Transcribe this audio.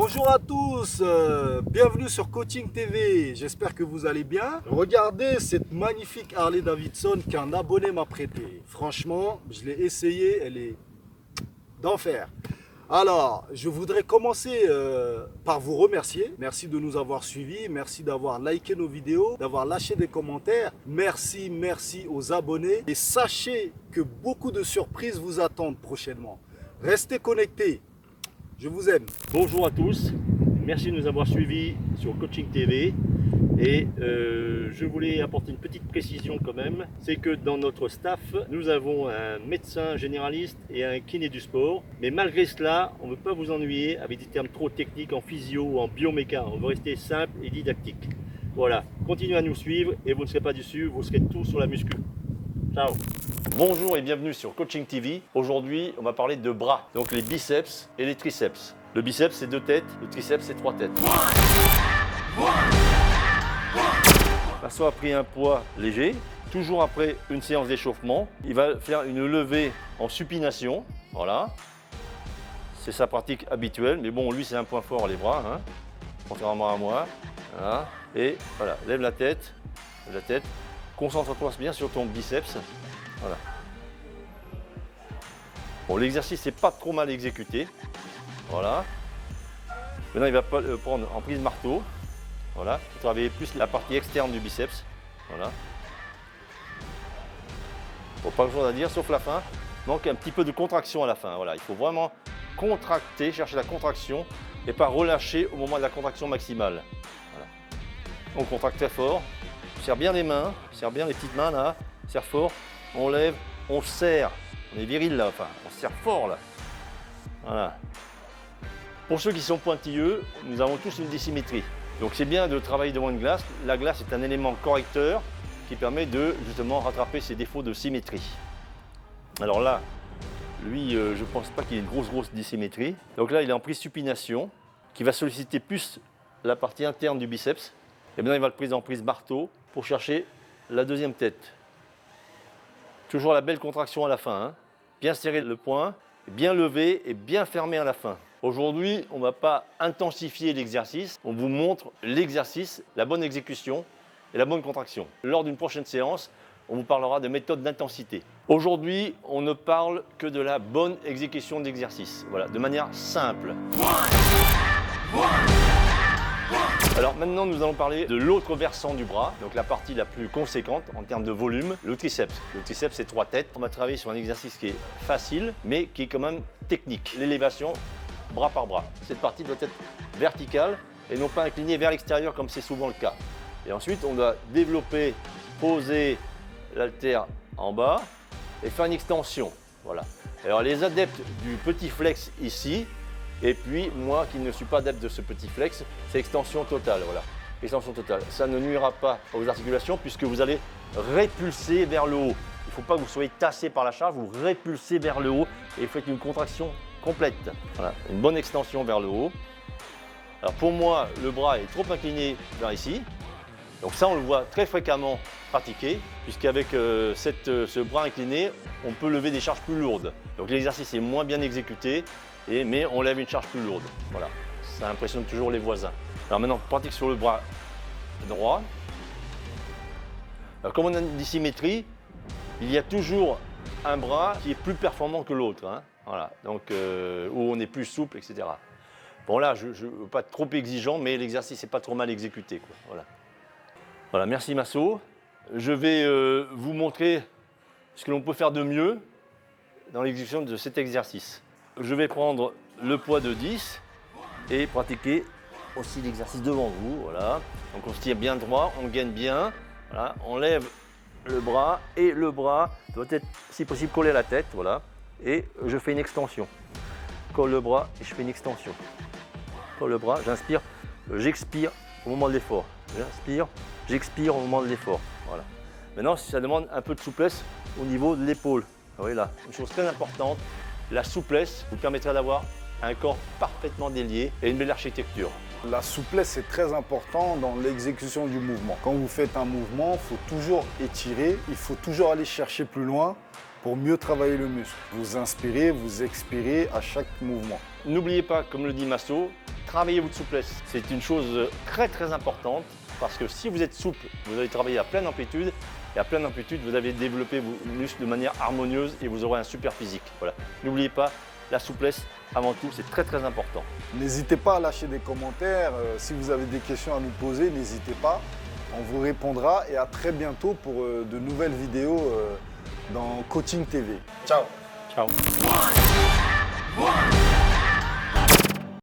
Bonjour à tous, bienvenue sur Coaching TV, j'espère que vous allez bien. Regardez cette magnifique Harley Davidson qu'un abonné m'a prêtée. Franchement, je l'ai essayée, elle est d'enfer. Alors, je voudrais commencer par vous remercier. Merci de nous avoir suivis, merci d'avoir liké nos vidéos, d'avoir lâché des commentaires. Merci aux abonnés. Et sachez que beaucoup de surprises vous attendent prochainement. Restez connectés. Je vous aime. Bonjour à tous, merci de nous avoir suivis sur Coaching TV et je voulais apporter une petite précision quand même, c'est que dans notre staff, nous avons un médecin généraliste et un kiné du sport, mais malgré cela, on ne veut pas vous ennuyer avec des termes trop techniques en physio ou en bioméca, on veut rester simple et didactique. Voilà, continuez à nous suivre et vous ne serez pas déçus, vous serez tous sur la muscu. Ciao. Bonjour et bienvenue sur Coaching TV. Aujourd'hui, on va parler de bras, donc les biceps et les triceps. Le biceps, c'est 2 têtes, le triceps, c'est 3 têtes. Vincent a pris un poids léger, toujours après une séance d'échauffement. Il va faire une levée en supination, voilà. C'est sa pratique habituelle, mais bon, lui, c'est un point fort, les bras, hein, contrairement à moi. Voilà. Et voilà, lève la tête, concentre-toi bien sur ton biceps. Voilà. Bon, l'exercice n'est pas trop mal exécuté. Voilà. Maintenant, il va le prendre en prise marteau. Voilà. Il va travailler plus la partie externe du biceps. Voilà. Bon, pas grand chose à dire, sauf la fin. Il manque un petit peu de contraction à la fin. Voilà. Il faut vraiment contracter, chercher la contraction et pas relâcher au moment de la contraction maximale. Voilà. On contracte très fort. Serre bien les mains, serre bien les petites mains là, serre fort, on lève, on serre, on est viril là, enfin, on serre fort là. Voilà. Pour ceux qui sont pointilleux, nous avons tous une dissymétrie. Donc c'est bien de travailler devant une glace. La glace est un élément correcteur qui permet de justement rattraper ces défauts de symétrie. Alors là, lui, je ne pense pas qu'il ait une grosse dissymétrie. Donc là, il est en prise supination qui va solliciter plus la partie interne du biceps. Et maintenant, il va le prendre en prise marteau pour chercher la deuxième tête. Toujours la belle contraction à la fin, hein. Bien serrer le poing, bien lever et bien fermer à la fin. Aujourd'hui, on ne va pas intensifier l'exercice, on vous montre l'exercice, la bonne exécution et la bonne contraction. Lors d'une prochaine séance, on vous parlera de méthodes d'intensité. Aujourd'hui, on ne parle que de la bonne exécution d'exercice, voilà, de manière simple. Alors maintenant, nous allons parler de l'autre versant du bras, donc la partie la plus conséquente en termes de volume, le triceps. Le triceps, c'est 3 têtes. On va travailler sur un exercice qui est facile, mais qui est quand même technique. L'élévation, bras par bras. Cette partie doit être verticale et non pas inclinée vers l'extérieur comme c'est souvent le cas. Et ensuite, on doit développer, poser l'haltère en bas et faire une extension. Voilà. Alors les adeptes du petit flex ici, et puis moi qui ne suis pas adepte de ce petit flex, c'est extension totale, voilà. Extension totale. Ça ne nuira pas aux articulations puisque vous allez répulser vers le haut. Il ne faut pas que vous soyez tassé par la charge, vous répulsez vers le haut et vous faites une contraction complète. Voilà, une bonne extension vers le haut. Alors pour moi, le bras est trop incliné vers ici. Donc ça, on le voit très fréquemment pratiquer, puisqu'avec ce bras incliné, on peut lever des charges plus lourdes. Donc l'exercice est moins bien exécuté, mais on lève une charge plus lourde. Voilà, ça impressionne toujours les voisins. Alors maintenant, on pratique sur le bras droit. Alors, comme on a une dissymétrie, il y a toujours un bras qui est plus performant que l'autre. Hein. Voilà, donc où on est plus souple, etc. Bon là, je ne veux pas être trop exigeant, mais l'exercice n'est pas trop mal exécuté, quoi. Voilà. Voilà, merci Masso. Je vais vous montrer ce que l'on peut faire de mieux dans l'exécution de cet exercice. Je vais prendre le poids de 10 et pratiquer aussi l'exercice devant vous. Voilà. Donc on se tire bien droit, on gaine bien. Voilà. On lève le bras et le bras doit être, si possible, collé à la tête. Voilà. Et je fais une extension. Colle le bras et je fais une extension. Colle le bras, j'inspire, j'expire au moment de l'effort. J'inspire, j'expire au moment de l'effort. Voilà. Maintenant, ça demande un peu de souplesse au niveau de l'épaule. Vous voyez là, une chose très importante. La souplesse vous permettra d'avoir un corps parfaitement délié et une belle architecture. La souplesse est très importante dans l'exécution du mouvement. Quand vous faites un mouvement, il faut toujours étirer, il faut toujours aller chercher plus loin pour mieux travailler le muscle. Vous inspirez, vous expirez à chaque mouvement. N'oubliez pas, comme le dit Masso, travaillez votre souplesse. C'est une chose très très importante parce que si vous êtes souple, vous allez travailler à pleine amplitude et à pleine amplitude, vous allez développer vos muscles de manière harmonieuse et vous aurez un super physique. Voilà. N'oubliez pas, la souplesse, avant tout, c'est très très important. N'hésitez pas à lâcher des commentaires. Si vous avez des questions à nous poser, n'hésitez pas. On vous répondra et à très bientôt pour de nouvelles vidéos dans Coaching TV. Ciao. Ciao. One.